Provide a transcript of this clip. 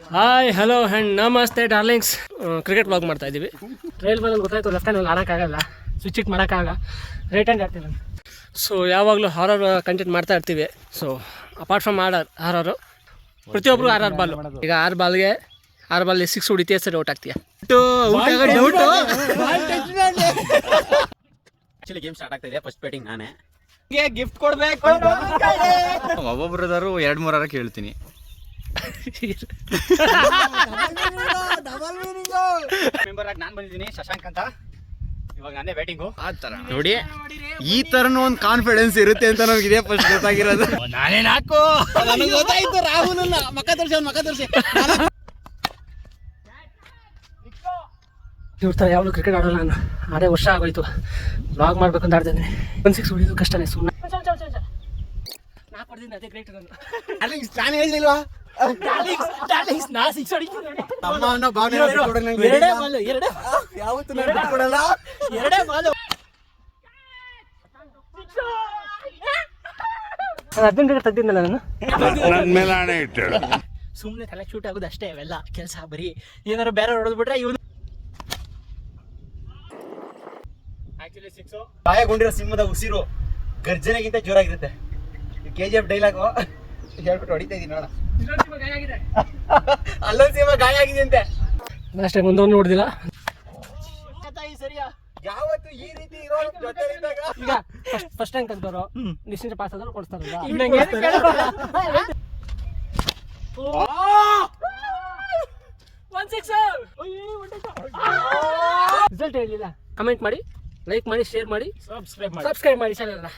Hi hello and ನಮಸ್ತೆ darlings. Cricket vlog ಮಾಡ್ತಾ ಇದ್ದೀವಿ. ಟ್ರೈಲ್ ಬಾಲಲ್ಲಿ ಗೊತ್ತಾಯ್ತು, ಲೆಫ್ಟ್ ಹ್ಯಾಂಡಲ್ಲಿ ಆಡೋಕ್ಕಾಗಲ್ಲ, ಸ್ವಿಚ್ ಇಟ್ ಮಾಡೋಕ್ಕಾಗಲ್ಲ, ರೈಟ್ ಹ್ಯಾಂಡ್ ಆಡ್ತೀನಿ ನಾನು. ಸೊ ಯಾವಾಗಲೂ ಹಾರರ್ ಕಂಟೆಂಟ್ ಮಾಡ್ತಾ ಇರ್ತೀವಿ. ಸೊ ಅಪಾರ್ಟ್ ಫ್ರಮ್ ಹಾರರು ಪ್ರತಿಯೊಬ್ಬರು ಆರ್ ಬಾಲ್. ಈಗ 6 ಬಾಲ್ಗೆ 6 ಬಾಲ್ 6 ಹೊಡಿತೀಯ, ಸರಿ ಔಟ್ ಆಗ್ತೀಯ. ಆಕ್ಚುಲಿ ಗೇಮ್ ಸ್ಟಾರ್ಟ್ ಆಗ್ತಾ ಇದೆ. ಫಸ್ಟ್ ಬ್ಯಾಟಿಂಗ್ ನಾನೇ. ಗಿಫ್ಟ್ ಕೊಡ್ಬೇಕು. ಒಬ್ಬೊಬ್ಬರದಾರು 2-3 ಕೇಳ್ತೀನಿ. ಮೆಂಬರ್ ಆಗಿ ನಾನು ಬಂದಿದ್ದೀನಿ, ಶಶಾಂಕ್ ಅಂತ. ಇವಾಗ ನಾನೇ ಬ್ಯಾಟಿಂಗು. ಆ ಥರ ನೋಡಿ, ಈ ಥರನೂ ಒಂದು ಕಾನ್ಫಿಡೆನ್ಸ್ ಇರುತ್ತೆ ಅಂತ ನಮ್ಗೆ ಇದೇ ಫಸ್ಟ್ ಗೊತ್ತಾಗಿರೋದು. ನಾನೇನು ಹಾಕು, ನನಗೆ ಗೊತ್ತಾಯ್ತು. ರಾಹುಲ್ ಅಲ್ಲ, ಮಕ್ಕ ತೋರಿಸಿ. ಇವ್ರ ಥರ ಯಾವಾಗಲೂ ಕ್ರಿಕೆಟ್ ಆಡೋಲ್ಲ ನಾನು. ಆಡೇ ವರ್ಷ ಆಗೋಯ್ತು. ವ್ಲಾಗ್ ಮಾಡ್ಬೇಕು ಅಂತ ಆಡ್ತಿದ್ದೀನಿ. 1 6 ಹೊಡಿಯೋದು ಕಷ್ಟನೇ. ಸುಮ್ಮನೆ ನಾ ಕೊಡ್ತೀನಿ, ಅದೇ ಗ್ರೇಟ್. ನಾನು ನಾನು ಹೇಳಿಲ್ವಾ ನಾ 6 ಹೊಡಿತೀನಿ. ಎರಡೇ ಬಾಲ್ ನಾನು 15 ಕ್ರಿಕೆಟ್ ತೆಗ್ದಿದ್ದಲ್ಲ ನಾನು. ಸುಮ್ಮನೆ ತಲೆ ಶೂಟ್ ಆಗೋದು ಅಷ್ಟೇ. ಅವೆಲ್ಲ ಕೆಲಸ ಬರೀ ಏನಾರು ಬೇರೆ ಹೊಡೆದ್ಬಿಟ್ರೆ ಇವನು. ಆಕ್ಚುಲಿ 6 ಗಾಯಗೊಂಡಿರೋ ಸಿಂಹದ ಉಸಿರು ಗರ್ಜನೆಗಿಂತ ಜೋರಾಗಿರುತ್ತೆ. KGF ಡೈಲಾಗು ಹೇಳ್ಬಿಟ್ಟು ಹೊಡಿತಾ ಇದೀನಿ ನೋಡ. ಅಲ್ಲೊಂದು ಸಿಂಹ ಗಾಯ ಆಗಿದೆ ಅಂತೆ. ಲಾಸ್ಟ್ ಟೈಮ್ ಒಂದೊಂದು ನೋಡಿದಿಲ್ಲ. ಸರಿಯಾ? ಯಾವತ್ತು ಈ ರೀತಿ ಇರೋ ಜೊತೆ ಇದ್ದಾಗ ಈಗ ಫಸ್ಟ್ ರ್ಯಾಂಕ್ ಅಂತವ್ರು ಡಿಸ್ಟೆನ್ಸ್ ಪಾಸ್ ಆದ್ರೂ ಕೊಡ್ತಾರಲ್ಲ. ರಿಸಲ್ಟ್ ಹೇಳಿಲ್ಲ. ಕಮೆಂಟ್ ಮಾಡಿ, ಲೈಕ್ ಮಾಡಿ, ಶೇರ್ ಮಾಡಿ, ಸಬ್ಸ್ಕ್ರೈಬ್ ಮಾಡಿ ಚಾನಲ್ನ.